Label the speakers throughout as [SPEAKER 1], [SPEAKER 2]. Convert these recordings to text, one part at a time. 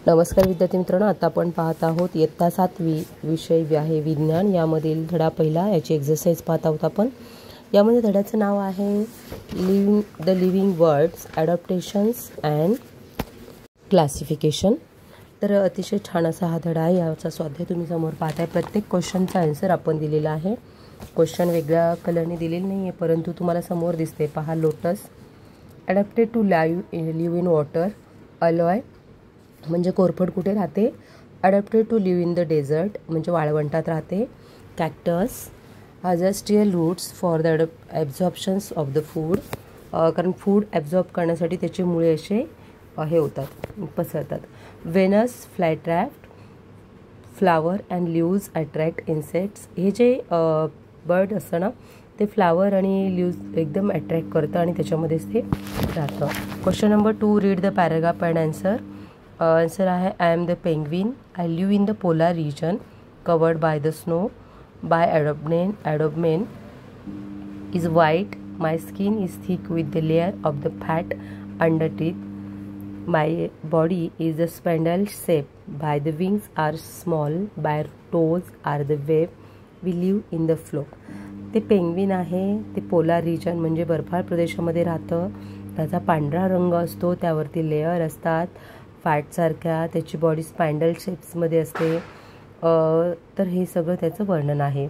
[SPEAKER 1] नमस्कार विद्यार्थी मित्रांनो, आता आपण पाहत आहोत इयत्ता 7वी विषय आहे विज्ञान, यामधील धडा पहिला याची एक्सरसाइज पाहत आहोत आपण। यामध्ये धड्याचं नाव आहे living words adaptations and classification. तर अतिशय छान असा हा धडा आहे। याचा स्वाध्याय तुम्ही समोर पाहताय। प्रत्येक क्वेश्चनचा आन्सर आपण दिलेला आहे। क्वेश्चन वेगळ्या कलरने दिलेले नाही आहे, परंतु तुम्हाला समोर दिसते पहा। Lotus adapted to live in water. Aloe म्हणजे कोरफड कुठे राहते? Adapted to live in the desert म्हणजे वाळवंटात राहते। Cactus has steel roots for the absorptions of the food, कारण फूड ॲब्झॉर्ब करण्यासाठी त्याचे मुळे असे हे होतात, पसरतात। Venus flytrap flower and leaves attract insects. हे जे बर्ड असतं ना, ते फ्लावर आणि लीव्ज एकदम अट्रॅक्ट करतं आणि त्याच्यामध्येच ते राहतं। Question number 2, read the paragraph and answer. Answer आहे I am the penguin, I live in the polar region covered by the snow, by abdomen is white, my skin is thick with the layer of the fat under teeth, my body is a spindle shape, by the wings are small, by toes are the web, we live in the flock। ते penguin आहे, ते polar region म्हणजे बर्फाळ प्रदेशामध्ये राहतं। त्याचा पांढरा रंग असतो, त्यावरती लेयर असतात फॅटसारख्या, त्याची बॉडी स्पाइंडल शेप्समध्ये असते। तर हे सगळं त्याचं वर्णन आहे।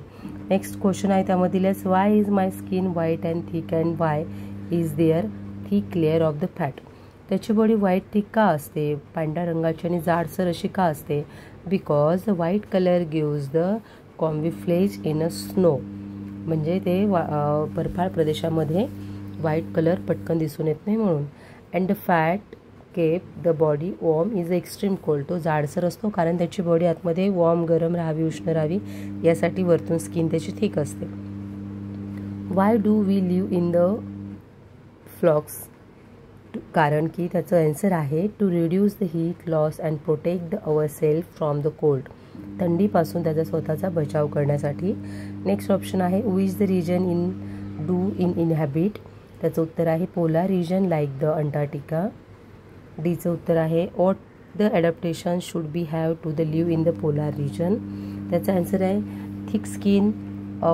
[SPEAKER 1] नेक्स्ट क्वेश्चन आहे त्यामध्ये दिल्यास why is my skin white and thick and why is there thick layer of the fat. त्याची बॉडी व्हाईट थिक का असते, पांढऱ्या रंगाची आणि जाडसर अशी का असते? Because the white colour gives the camouflage in a snow, म्हणजे ते बर्फाळ प्रदेशामध्ये व्हाईट कलर पटकन दिसून येत नाही म्हणून। And the fat keep the body warm is extreme cold. तो जाडसर असतो कारण त्याची बॉडी आतमध्ये वॉर्म गरम राहावी, उष्ण राहावी, यासाठी वरतून स्किन त्याची थिक असते। Why do we live in the flocks, कारण की त्याचं आन्सर आहे to reduce the heat loss and protect our self from the cold, थंडीपासून त्याचा स्वतःचा बचाव करण्यासाठी। नेक्स्ट ऑप्शन आहे which the region in inhabit. त्याचं उत्तर आहे polar region like the Antarctica. डीचं उत्तर आहे what the adaptation should be have to the live in the polar region. त्याचा आन्सर आहे thick skin,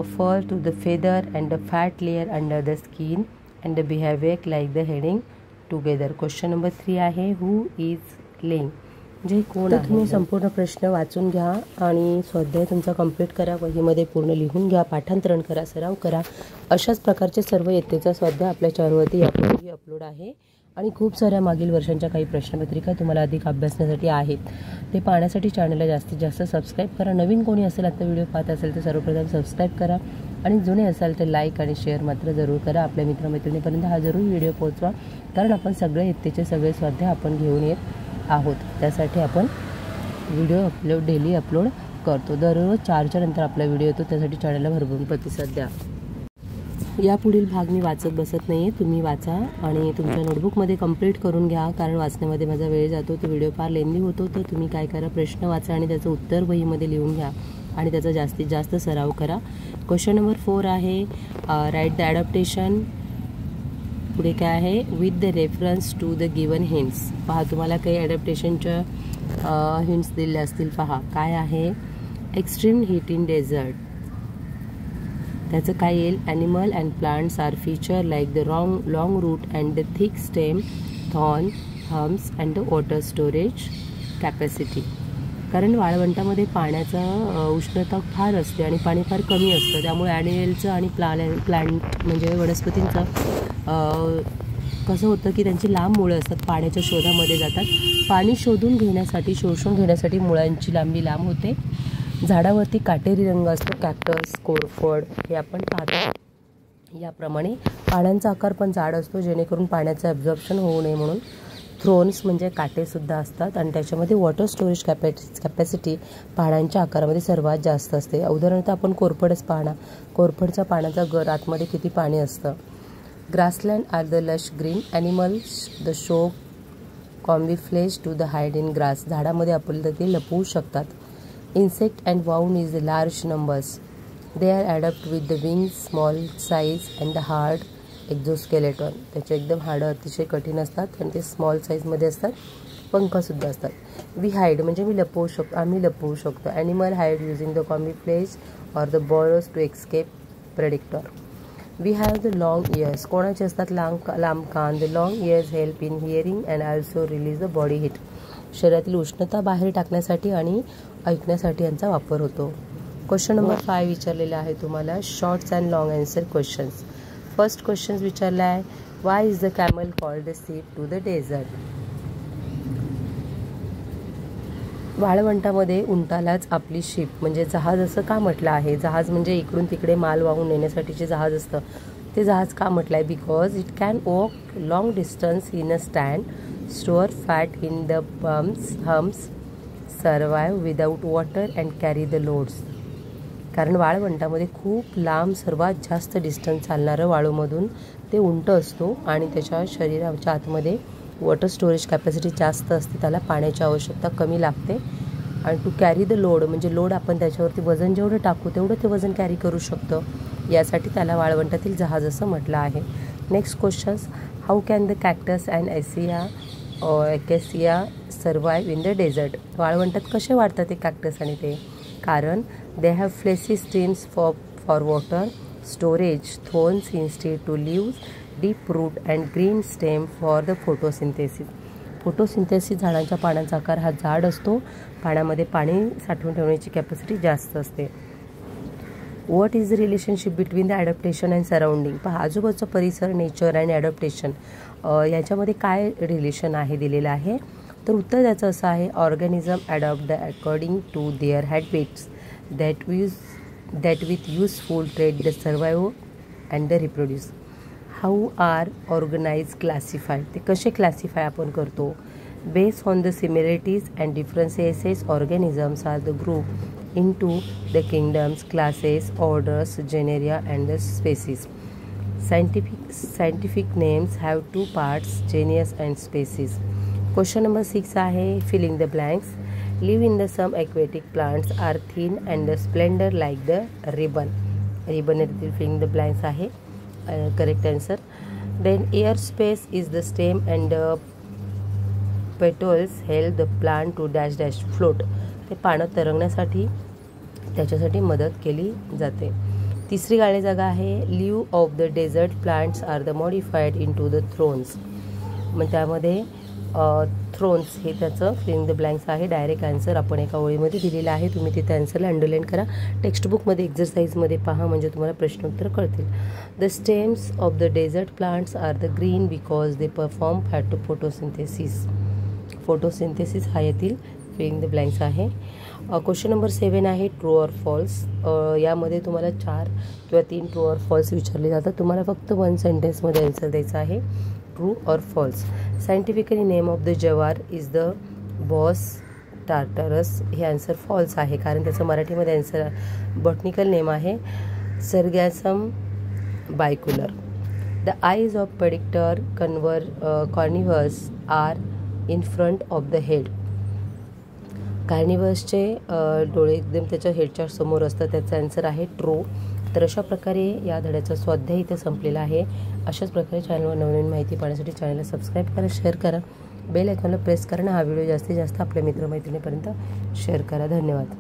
[SPEAKER 1] fur to the feather and the fat layer under the skin and the behaviour like the heading together. Question number 3 आहे who is laying, म्हणजे कोण आहे? तुम्ही संपूर्ण प्रश्न वाचून घ्या आणि स्वाध्याय तुमचा कंप्लीट करा, वहीमध्ये पूर्ण लिहून घ्या, पाठांतरण करा, सराव करा। अशाच प्रकारचे सर्व इयत्तेचा स्वाध्याय आपल्या चॅनलवरती यापूर्वी अपलोड आहे आणि खूप साऱ्या मागील वर्षांच्या काही प्रश्नपत्रिका तुम्हाला अधिक अभ्यासण्यासाठी आहेत। ते पाहण्यासाठी चॅनलला जास्तीत जास्त सबस्क्राईब करा। नवीन कोणी असेल आता व्हिडिओ पाहत असेल तर सर्वप्रथम सबस्क्राईब करा आणि जुने असाल तर लाईक आणि शेअर मात्र जरूर करा। आपल्या मित्रमैत्रिणीपर्यंत हा जरूर व्हिडिओ पोहोचवा, कारण आपण सगळे इयत्तेचे सगळे स्वाध्याय आपण घेऊन येत आहोत। त्यासाठी आपण व्हिडिओ डेली अपलोड करतो। दररोज 4च्या नंतर आपला व्हिडिओ येतो, त्यासाठी चॅनलला भरभरून प्रतिसाद द्या। यापुढील भाग मी वाचत बसत नाही आहे, तुम्ही वाचा आणि तुमच्या नोटबुकमध्ये कंप्लीट करून घ्या, कारण वाचण्यामध्ये माझा वेळ जातो, तो व्हिडिओ फार लेंदी होतो। तर तुम्ही काय करा, प्रश्न वाचा आणि त्याचं उत्तर वहीमध्ये लिहून घ्या आणि त्याचा जास्तीत जास्त सराव करा। क्वेश्चन नंबर 4 आहे राईट द ॲडॅप्टेशन। पुढे काय आहे with the reference to the given hints. पहा, तुम्हाला काही ॲडॅप्टेशनच्या हिंट्स दिले असतील। पहा काय आहे, एक्स्ट्रीम हीट इन डेझर्ट, त्याचं काय येईल? Animal and plants are feature like the long root and the thick stem, thorn, humps and the water storage capacity. कारण वाळवंटामध्ये पाण्याचा उष्णता फार असते आणि पाणी फार कमी असतं, त्यामुळे ॲनिमलचं आणि प्लांट म्हणजे वनस्पतींचं कसं होतं की त्यांची लांब मुळं असतात, पाण्याच्या शोधामध्ये जातात। पाणी शोषून घेण्यासाठी मुळांची लांबी लांब होते। झाडावरती काटेरी रंग असतो, कॅक्टस, कोरफड हे आपण पाहतो। याप्रमाणे पाण्याचा आकार पण जाड असतो, जेणेकरून पाण्याचं ॲब्झॉर्प्शन होऊ नये म्हणून। थ्रोन्स म्हणजे काटेसुद्धा असतात आणि त्याच्यामध्ये वॉटर स्टोरेज कॅपॅसिटी पाण्याच्या आकारामध्ये सर्वात जास्त असते। उदाहरणार्थ आपण कोरफडच पाहणार, कोरफडच्या पाण्याचा गर आतमध्ये किती पाणी असतं। Grassland are the lush green animals the show camouflage to the hide in grass, झाडामध्ये आपल्याला ते लपवू शकतात। Insect and wound is the large numbers. They are adapt with the wings, small size and the hard exoskeleton. त्याचे एकदम हाडं अतिशय कठीण असतात आणि ते स्मॉल साईजमध्ये असतात पंखसुद्धा असतात. वी हाईड म्हणजे मी लपवू शकतो, आम्ही लपवू शकतो. Animal hide using the camouflage or the birds to escape predictor. We have the long ears. कोणाचे असतात? लांब कान. The long ears help in hearing and also release the body heat. शरीरातील उष्णता बाहेर टाकण्यासाठी आणि ऐकण्यासाठी यांचा वापर होतो. क्वेश्चन नंबर 5 विचारलेला आहे तुम्हाला. Shorts and long answer questions. First question विचारला आहे, Y is the camel called the ship to the dessert. वाळवंटामध्ये उंटालाच आपली शिप म्हणजे जहाज असं का म्हटलं आहे? जहाज म्हणजे इकडून तिकडे माल वाहून नेण्यासाठीचे जहाज असतं, ते जहाज का म्हटलं आहे? Because it can walk long distance in a stand, store fat in the hums, survive without water and carry the loads. कारण वाळवंटामध्ये खूप लांब सर्वात जास्त डिस्टन्स चालणारं वाळूमधून ते उंट असतो आणि त्याच्या शरीराच्या आतमध्ये वॉटर स्टोरेज कॅपॅसिटी जास्त असते, त्याला पाण्याची आवश्यकता कमी लागते. आणि टू कॅरी द लोड म्हणजे लोड आपण त्याच्यावरती वजन जेवढं टाकू तेवढं ते वजन कॅरी करू शकतं, यासाठी त्याला वाळवंटातील जहाज असं म्हटलं आहे. Next questions. How can the cactus and acacia survive in the desert. वाळवंटात कसे वाढतात ते कॅक्टस आणि ते? कारण they have fleshy streams for water storage, thorns instead to leaves, deep root and green stem for the photosynthesis. Photosynthesis झाडांच्या पानांचा आकार हा जाड असतो, पाण्यामध्ये पाणी साठवून ठेवण्याची कॅपॅसिटी जास्त असते. What is the relationship between the adaptation and surrounding. पहा, आजूबाजूचा परिसर, नेचर अँड ॲडॅप्टेशन याच्यामध्ये काय रिलेशन आहे दिलेलं आहे? तर उत्तर त्याचं असं आहे, organism adopt the according to their habits that with useful trade the survive and the reproduce. How are organise classified. ते कसे क्लासिफाय आपण करतो? Based on the similarities and differences organisms are the group into the kingdoms, classes, orders, genera and the species. Scientific names have 2 parts, genus and species. Question number 6 आहे, filling the blanks. Live in the some aquatic plants R thin and the splendour like the ribbon. Ribbon येथील filling the blanks आहे correct answer. Then air space is the stem and petals help the plant to dash dash float. ते पाण्यात तरंगण्यासाठी त्याच्यासाठी मदत केली जाते. तिसरी गाळी जागा आहे, leave of the desert plants are the modified into the thorns. मग त्यामध्ये थ्रोन्स हे त्याचं फिलिंग द ब्लँक्स आहे. डायरेक्ट आन्सर आपण एका ओळीमध्ये दिलेला आहे, तुम्ही तिथे आन्सरला अंडरलाईन करा. टेक्स्टबुकमध्ये एक्झरसाईजमध्ये पहा म्हणजे तुम्हाला प्रश्नोत्तर कळतील. The stems of the desert plants are the green because they perform photosynthesis. Photosynthesis हा येथील फिलिंग द ब्लँक्स आहे. क्वेश्चन नंबर 7 आहे, ट्रू ऑर फॉल्स. यामध्ये तुम्हाला 4 किंवा 3 ट्रू ऑर फॉल्स विचारले जातात. तुम्हाला फक्त 1 सेंटेन्समध्ये आन्सर द्यायचं आहे, true or false. Scientifically name of the jowar is the boss tartarus. हे आन्सर फॉल्स आहे, कारण त्याचं मराठीमध्ये आन्सर बॉटनिकल नेम आहे sorghum bicolor. The eyes of predictor carnivores are in front of the head. कार्निव्हर्सचे डोळे एकदम त्याच्या हेडच्या समोर असतात, त्याचा आन्सर आहे ट्रू. तर अशा प्रकारे या धड्याचा स्वाध्याय इथे संपलेला आहे. अशाच प्रकारे चॅनलवर नवनवीन माहिती पाहण्यासाठी चॅनलला सबस्क्राईब करा, शेअर करा, बेल आयकॉनला प्रेस करा आणि हा व्हिडिओ जास्तीत जास्त आपल्या मित्रमैत्रिणीपर्यंत शेअर करा. धन्यवाद.